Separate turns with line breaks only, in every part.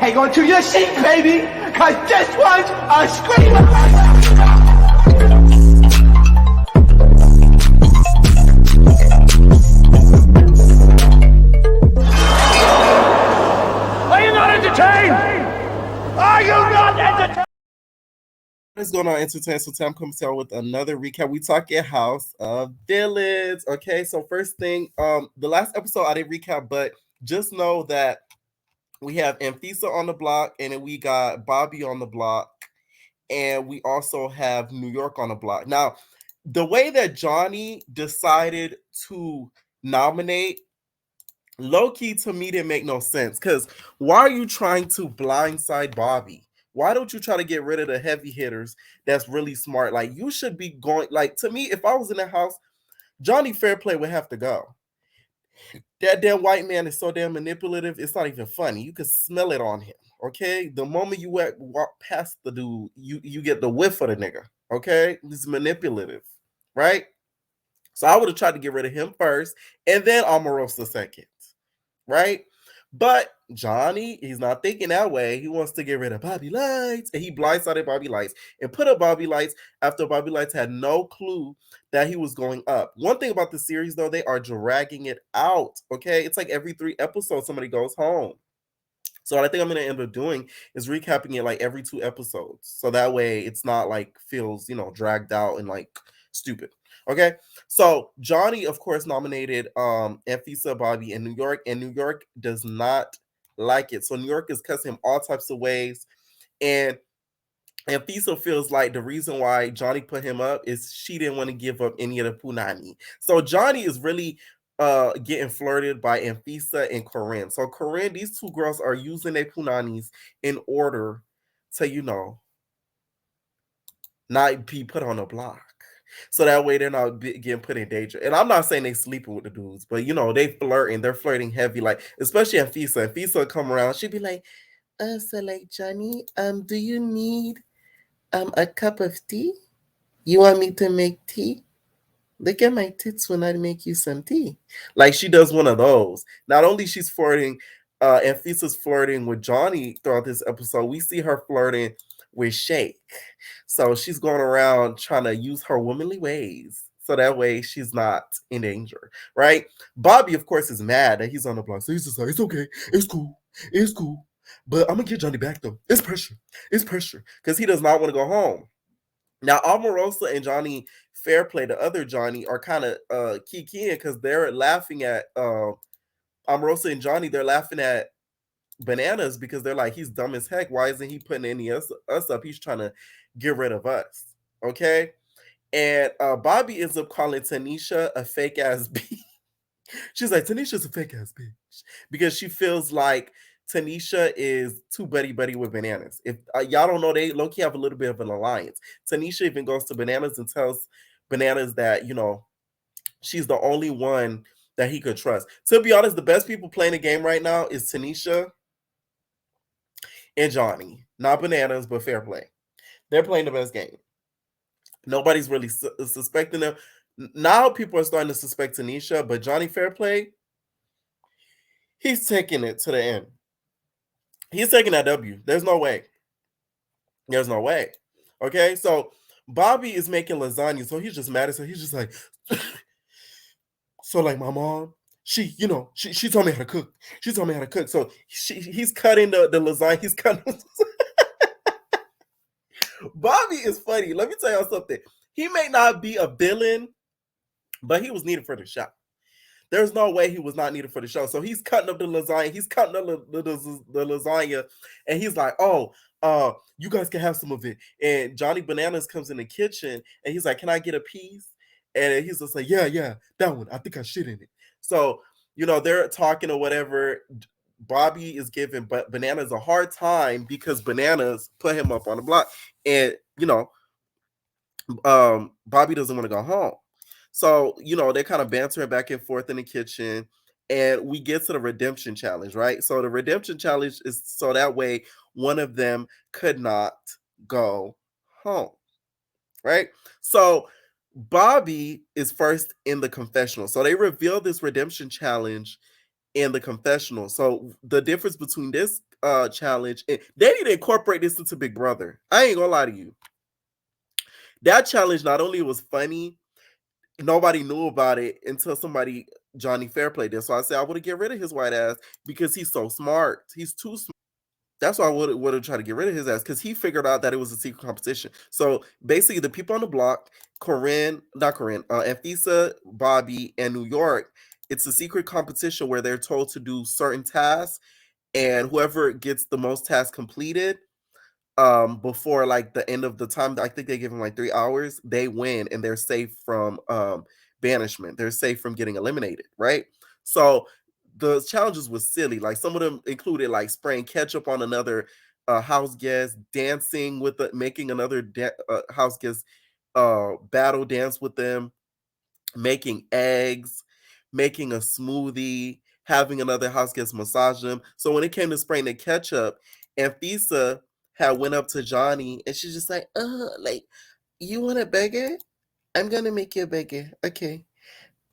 hang on to your seat, baby, cause this one's a screamer. Are you not entertained? Are you not entertained?
What's going on, Entertain? So Tam comes out with another recap. We talking House of Villains. Okay, so first thing, the last episode I didn't recap, but just know that we have Amphisa on the block, and then we got Bobby on the block, and we also have New York on the block. Now, the way that Johnny decided to nominate, low key to me didn't make no sense. Because why are you trying to blindside Bobby? Why don't you try to get rid of the heavy hitters that's really smart? Like, you should be going, like, to me, if I was in the house, Johnny Fairplay would have to go. That damn white man is so damn manipulative, it's not even funny. You can smell it on him, okay? The moment you walk past the dude, you get the whiff of the nigga, okay? He's manipulative, right? So I would have tried to get rid of him first, and then Omarosa second, right? But Johnny, he's not thinking that way. He wants to get rid of Bobby Lights, and he blindsided Bobby Lights and put up Bobby Lights after Bobby Lights had no clue that he was going up. One thing about the series, though, they are dragging it out, okay? It's like every 3 episodes, somebody goes home. So what I think I'm going to end up doing is recapping it like every 2 episodes. So that way it's not like feels, dragged out and like stupid. Okay. So Johnny, of course, nominated Anfisa, Bobby, and New York, and New York does not like it. So New York is cussing him all types of ways. And Anfisa feels like the reason why Johnny put him up is she didn't want to give up any of the punani. So Johnny is really getting flirted by Anfisa and Corinne. So Corinne, these 2 girls are using their punanis in order to, not be put on a block. So that way they're not getting put in danger. And I'm not saying they sleeping with the dudes, but they flirting. They're flirting heavy, like especially Anfisa. Anfisa will come around, she'd be like, so like Johnny, do you need a cup of tea? You want me to make tea? Look at my tits when I make you some tea. Like she does one of those. Not only she's flirting, Anfisa's flirting with Johnny throughout this episode, we see her flirting with Shake. So she's going around trying to use her womanly ways. So that way she's not in danger, right? Bobby, of course, is mad that he's on the block. So he's just like, it's okay. It's cool. It's cool. But I'm going to get Johnny back, though. It's pressure. It's pressure. Because he does not want to go home. Now, Omarosa and Johnny Fairplay, the other Johnny, are kind of kikiing because they're laughing at Omarosa and Johnny. They're laughing at Bananas because they're like, he's dumb as heck. Why isn't he putting any us up? He's trying to get rid of us. Okay? And Bobby ends up calling Tanisha a fake ass bitch. She's like, Tanisha's a fake ass bitch. Because she feels like Tanisha is too buddy with Bananas. If y'all don't know, they low-key have a little bit of an alliance. Tanisha even goes to Bananas and tells Bananas that, she's the only one that he could trust. To be honest, the best people playing the game right now is Tanisha and Johnny. Not Bananas, but Fairplay. They're playing the best game. Nobody's really suspecting them. Now people are starting to suspect Tanisha, but Johnny Fairplay, he's taking it to the end. He's taking that W. There's no way. There's no way. Okay, so Bobby is making lasagna, so he's just mad as hell. He's just like, so like my mom, she told me how to cook. She told me how to cook. So he's cutting the lasagna. He's cutting. Bobby is funny. Let me tell y'all something. He may not be a villain, but he was needed for the show. There's no way he was not needed for the show. So he's cutting up the lasagna. He's cutting up the lasagna, and he's like, "Oh, you guys can have some of it." And Johnny Bananas comes in the kitchen, and he's like, "Can I get a piece?" And he's just like, "Yeah, that one. I think I shit in it." So they're talking or whatever. Bobby is giving Bananas a hard time because Bananas put him up on the block, and Bobby doesn't want to go home. So, they're kind of bantering back and forth in the kitchen, and we get to the redemption challenge, right? So the redemption challenge is so that way one of them could not go home, right? So Bobby is first in the confessional. So they reveal this redemption challenge in the confessional. So the difference between this challenge. And they need to incorporate this into Big Brother. I ain't gonna lie to you. That challenge not only was funny, nobody knew about it until somebody Johnny Fairplay did. So I said I would have get rid of his white ass because he's so smart. He's too smart. That's why I would have tried to get rid of his ass because he figured out that it was a secret competition. So basically, the people on the block, Anfisa, Bobby, and New York, it's a secret competition where they're told to do certain tasks, and whoever gets the most tasks completed before like the end of the time, I think they give them like 3 hours, they win and they're safe from banishment. They're safe from getting eliminated, right? So the challenges was silly. Like some of them included like spraying ketchup on another house guest, dancing with making another house guest battle dance with them, making eggs, making a smoothie, having another house guest massage them. So when it came to spraying the ketchup, Anfisa had went up to Johnny and she's just like, you want a burger? I'm gonna make you a burger. Okay.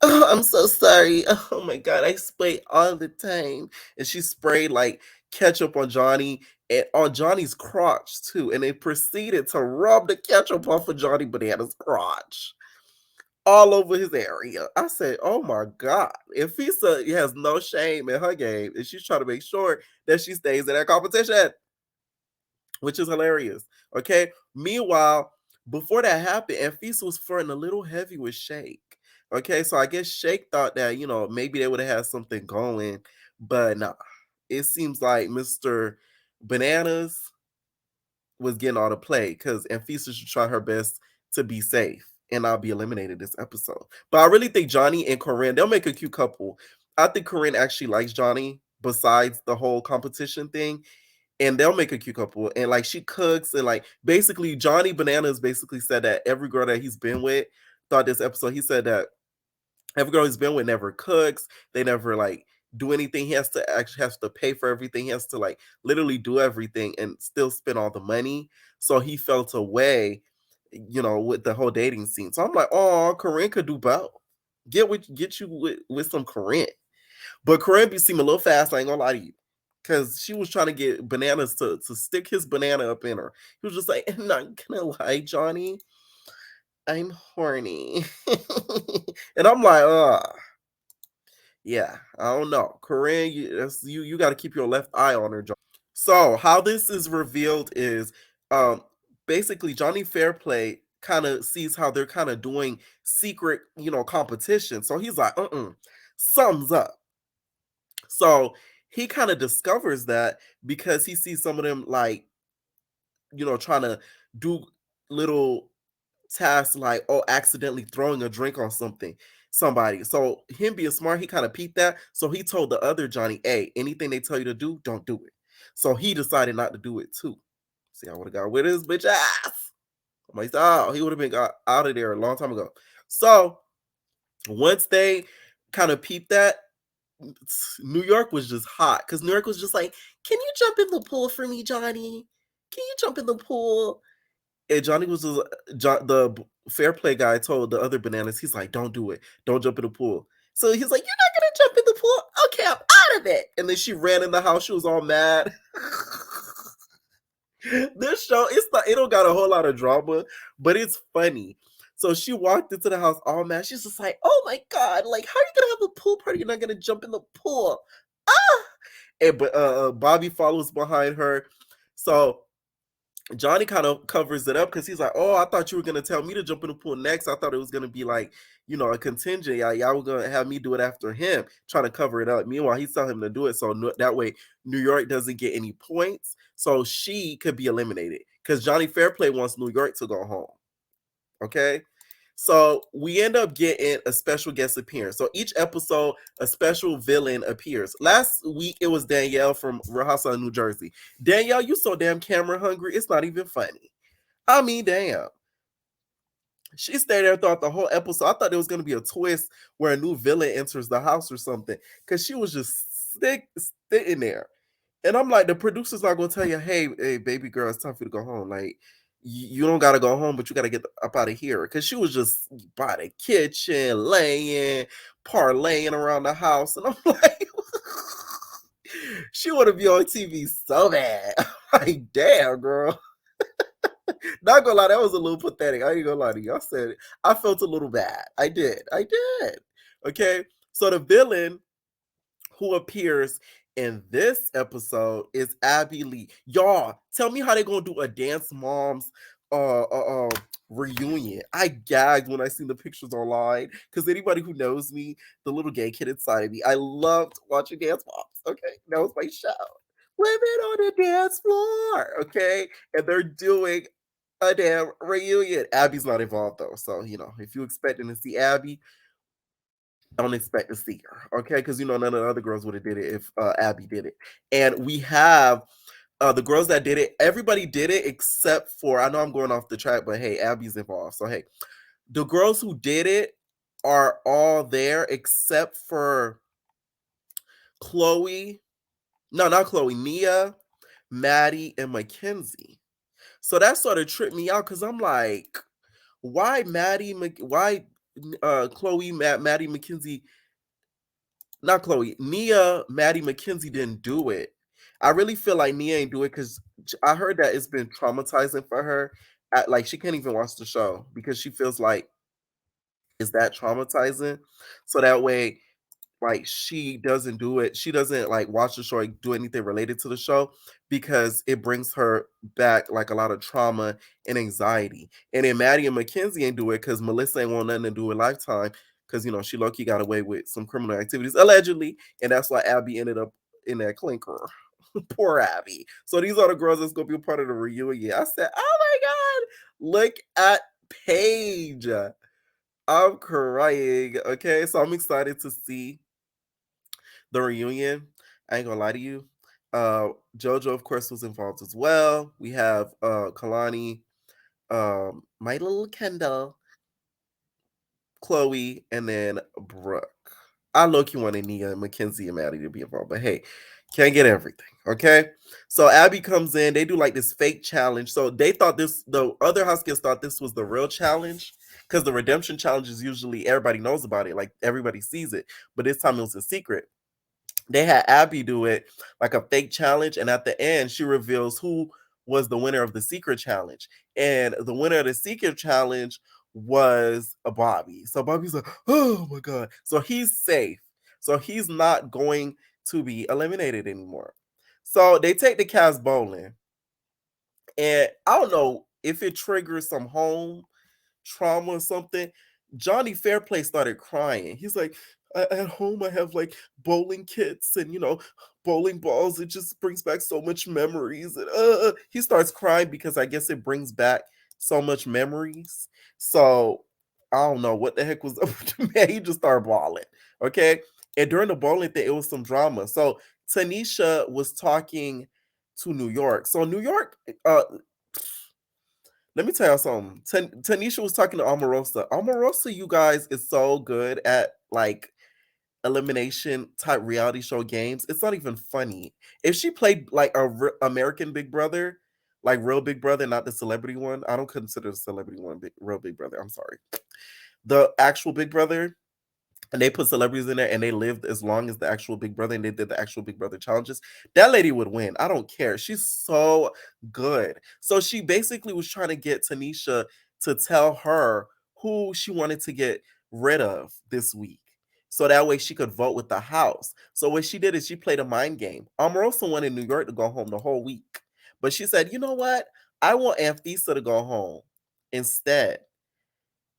Oh, I'm so sorry. Oh my god, I spray all the time. And she sprayed like ketchup on Johnny and on Johnny's crotch too. And they proceeded to rub the ketchup off of Johnny Banana's crotch all over his area. I said, oh my god. If Fisa has no shame in her game and she's trying to make sure that she stays in that competition, which is hilarious. Okay. Meanwhile, before that happened, Anfisa was flirting a little heavy with Shake. Okay, so I guess Shake thought that, maybe they would have had something going, but nah. It seems like Mr. Bananas was getting all the play because Anfisa should try her best to be safe and not be eliminated this episode. But I really think Johnny and Corinne, they'll make a cute couple. I think Corinne actually likes Johnny besides the whole competition thing. And they'll make a cute couple. And like she cooks and like basically Johnny Bananas basically said that every girl that he's been with thought this episode, he said that every girl he's been with never cooks. They never like do anything. He has to pay for everything. He has to like literally do everything and still spend all the money. So he felt away, with the whole dating scene. So I'm like, oh, Corinne could do both. Get you with some Corinne. But Corinne be seem a little fast, I ain't gonna lie to you. Cause she was trying to get Bananas to stick his banana up in her. He was just like, I'm not gonna lie, Johnny. I'm horny. And I'm like, yeah, I don't know. Corinne, you got to keep your left eye on her, John. So how this is revealed is basically Johnny Fairplay kind of sees how they're kind of doing secret, competition. So he's like, something's up. So he kind of discovers that because he sees some of them like, trying to do little tasks like, accidentally throwing a drink on somebody. So him being smart, he kind of peeped that. So he told the other Johnny, hey, anything they tell you to do, don't do it. So he decided not to do it too. See, I would have got with his bitch ass. I'm like, oh, he would have been got out of there a long time ago. So once they kind of peeped that, New York was just hot because New York was just like, can you jump in the pool for me, Johnny? Can you jump in the pool? And Johnny was just, the fair play guy told the other Bananas, he's like, don't do it. Don't jump in the pool. So he's like, you're not going to jump in the pool? Okay, I'm out of it. And then she ran in the house. She was all mad. This show, it don't got a whole lot of drama, but it's funny. So she walked into the house all mad. She's just like, oh my God, like, how are you going to have a pool party? You're not going to jump in the pool. Ah! And Bobby follows behind her. So Johnny kind of covers it up because he's like, oh, I thought you were going to tell me to jump in the pool next. I thought it was going to be like, a contingent. Y'all were going to have me do it after him, trying to cover it up. Meanwhile, he's telling him to do it. So that way, New York doesn't get any points. So she could be eliminated because Johnny Fairplay wants New York to go home. Okay. So we end up getting a special guest appearance. So each episode, a special villain appears. Last week, it was Danielle from Real Housewives of New Jersey. Danielle, you so damn camera hungry. It's not even funny. I mean, damn. She stayed there throughout the whole episode. I thought there was going to be a twist where a new villain enters the house or something because she was just sitting there. And I'm like, the producer's not going to tell you, hey, baby girl, it's time for you to go home. Like, you don't got to go home, but you got to get up out of here. Because she was just by the kitchen, laying, parlaying around the house. And I'm like, She want to be on TV so bad. Like, damn, girl. Not gonna lie, that was a little pathetic. I ain't gonna lie to you. I said it. I felt a little bad. I did. I did. Okay. So the villain who appears in this episode is Abby Lee. Y'all, tell me how they gonna do a Dance Moms reunion. I gagged when I seen the pictures online because anybody who knows me, the little gay kid inside of me, I loved watching Dance Moms. Okay, that was my show. Women on the dance floor. Okay, and they're doing a damn reunion. Abby's not involved though, so if you expecting to see Abby, don't expect to see her, okay? Because none of the other girls would have did it if Abby did it. And we have the girls that did it. Everybody did it except for, I know I'm going off the track, but hey, Abby's involved. So hey, the girls who did it are all there except for Chloe. No, not Chloe. Nia, Maddie, and Mackenzie. So that sort of tripped me out because I'm like, why why Chloe, Maddie, Mackenzie, not Chloe, Nia, Maddie, Mackenzie didn't do it. I really feel like Nia ain't do it because I heard that it's been traumatizing for her. Like she can't even watch the show because she feels like it's that traumatizing. So that way, like she doesn't do it. She doesn't like watch the show or do anything related to the show because it brings her back like a lot of trauma and anxiety. And then Maddie and Mackenzie ain't do it because Melissa ain't want nothing to do with Lifetime because she low-key got away with some criminal activities allegedly, and that's why Abby ended up in that clinker. Poor Abby. So these are the girls that's gonna be a part of the reunion. I said, oh my god, look at Paige. I'm crying. Okay, so I'm excited to see the reunion. I ain't gonna lie to you. Jojo, of course, was involved as well. We have Kalani, my little Kendall, Chloe, and then Brooke. I low-key wanted Nia, Mackenzie, and Maddie to be involved, but hey, can't get everything. Okay. So Abby comes in, they do like this fake challenge. So they thought the other house kids thought this was the real challenge. Because the redemption challenge is usually everybody knows about it, like everybody sees it. But this time it was a secret. They had Abby do it like a fake challenge, and at the end, she reveals who was the winner of the secret challenge. And the winner of the secret challenge was a Bobby. So Bobby's like, oh my god. So he's safe. So he's not going to be eliminated anymore. So they take the cast bowling. And I don't know if it triggers some home trauma or something. Johnny Fairplay started crying. He's like, at home I have like bowling kits and bowling balls. It just brings back so much memories. And he starts crying because I guess it brings back so much memories. So I don't know what the heck was up with the man. He just started bawling. Okay. And during the bowling thing, it was some drama. So Tanisha was talking to New York. So New York, let me tell you something. Tanisha was talking to Omarosa. Omarosa, you guys, is so good at like elimination type reality show games. It's not even funny. If she played like American Big Brother, like real Big Brother, not the celebrity one. I don't consider the celebrity one real Big Brother. I'm sorry. The actual Big Brother, and they put celebrities in there and they lived as long as the actual Big Brother and they did the actual Big Brother challenges, that lady would win. I don't care. She's so good. So she basically was trying to get Tanisha to tell her who she wanted to get rid of this week. So that way she could vote with the house. So what she did is she played a mind game. Omarosa wanted New York to go home the whole week. But she said, you know what? I want Amphisa to go home instead.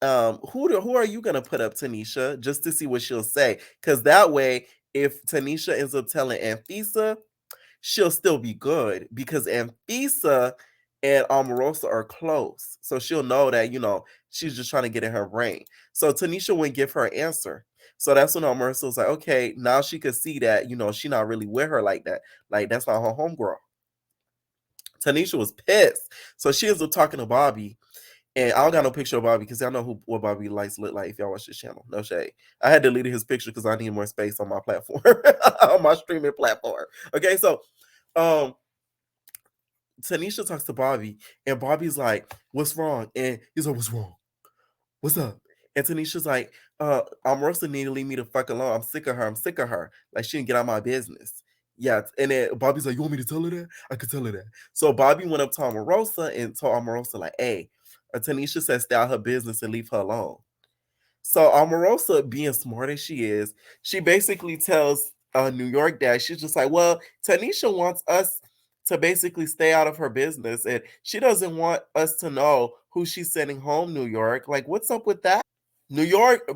Who are you gonna put up, Tanisha, just to see what she'll say? Because that way, if Tanisha ends up telling Amphisa, she'll still be good because Amphisa and Omarosa are close. So she'll know that, she's just trying to get in her brain. So Tanisha wouldn't give her an answer. So that's when Omarosa was like, okay, now she could see that, she not really with her like that. Like, that's not her homegirl. Tanisha was pissed. So she ends up talking to Bobby. And I don't got no picture of Bobby because y'all know what Bobby likes look like if y'all watch this channel. No shade. I had deleted his picture because I need more space on my platform, on my streaming platform. Okay, so Tanisha talks to Bobby, and Bobby's like, "What's wrong?" And he's like, "What's wrong? What's up?" And Tanisha's like, Omarosa need to leave me the fuck alone. I'm sick of her. I'm sick of her. Like, she didn't get out of my business. Yeah, and then Bobby's like, "You want me to tell her that? I could tell her that." So Bobby went up to Omarosa and told Omarosa like, "Hey, Tanisha said stay out her business and leave her alone." So Omarosa, being smart as she is, she basically tells New York dad, she's just like, "Well, Tanisha wants us to basically stay out of her business, and she doesn't want us to know who she's sending home, New York. Like, what's up with that?" New York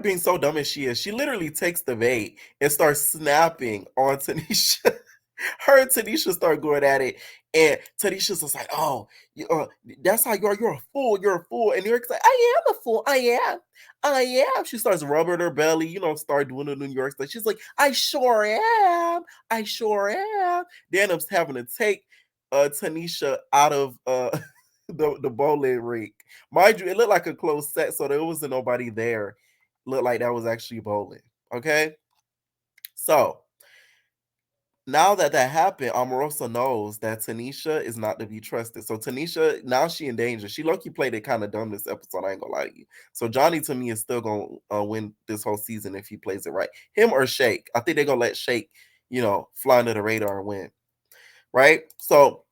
being so dumb as she is, she literally takes the bait and starts snapping on Tanisha. Her and Tanisha start going at it, and Tanisha's just like, "Oh, that's how you are. You're a fool. You're a fool." And New York's like, "I am a fool. I am." She starts rubbing her belly, start doing the New York stuff. She's like, "I sure am. I sure am." They end up having to take Tanisha out of the bowling rink. Mind you, it looked like a closed set, so there wasn't nobody there. Looked like that was actually bowling. Okay, so now that happened, Omarosa knows that Tanisha is not to be trusted. So Tanisha, now she in danger. She low-key played it kind of dumb this episode, I ain't gonna lie to you. So Johnny, to me, is still gonna win this whole season if he plays it right. Him or Shake. I think they're gonna let Shake, fly under the radar and win. Right? So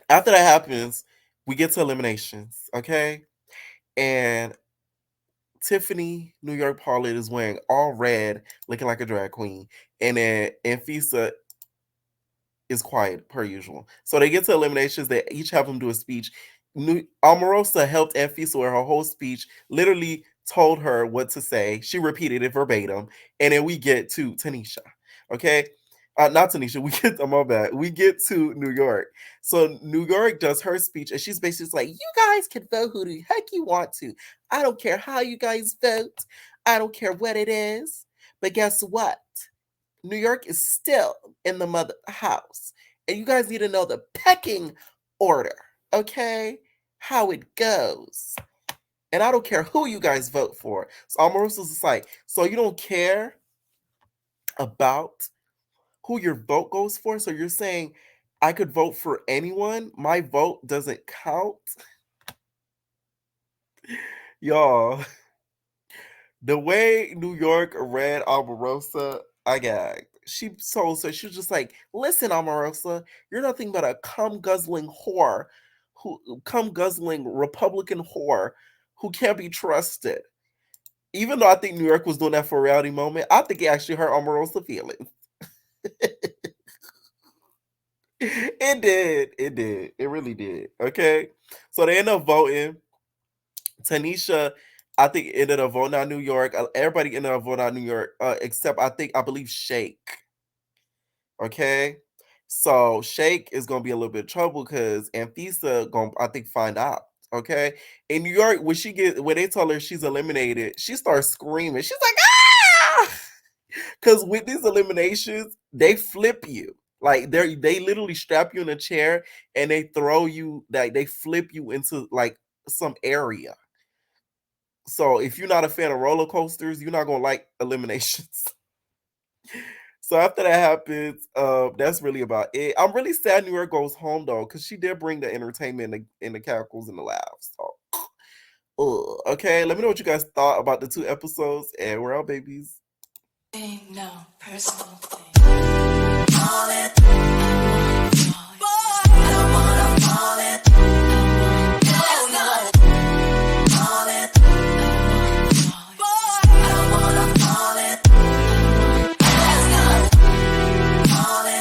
after that happens, we get to eliminations, okay? And Tiffany, New York Paulette, is wearing all red, looking like a drag queen. And then Anfisa is quiet per usual. So they get to eliminations. They each have them do a speech. Omarosa helped Anfisa with her whole speech, literally told her what to say. She repeated it verbatim. And then we get to Tanisha. Okay. Not Tanisha, we get my bad. We get to New York. So New York does her speech, and she's basically like, "You guys can vote who the heck you want to. I don't care how you guys vote. I don't care what it is. But guess what? New York is still in the mother house. And you guys need to know the pecking order, okay? How it goes. And I don't care who you guys vote for." So Omarosa's just like, "So you don't care about who your vote goes for? So you're saying I could vote for anyone? My vote doesn't count?" Y'all, the way New York read Omarosa, I gagged. She told her, she was just like, "Listen, Omarosa, you're nothing but a cum guzzling whore, cum guzzling Republican whore who can't be trusted." Even though I think New York was doing that for a reality moment, I think it actually hurt Omarosa feelings. It did. It did. It really did. Okay. So they end up voting. Tanisha, I think, ended up voting out New York. Everybody ended up voting out New York, except I believe Shake. Okay. So Shake is gonna be a little bit of trouble because Anfisa gonna, I think, find out. Okay. In New York, when they tell her she's eliminated, she starts screaming. She's like, "Ah!" Because with these eliminations, they flip you. Like they literally strap you in a chair and they throw you, like they flip you into like some area. So if you're not a fan of roller coasters, you're not gonna like eliminations. So after that happens, that's really about it. I'm really sad New York goes home though, because she did bring the entertainment and the cackles and the laughs. So, okay, let me know what you guys thought about the 2 episodes, and we're out, babies.
Ain't no personal thing.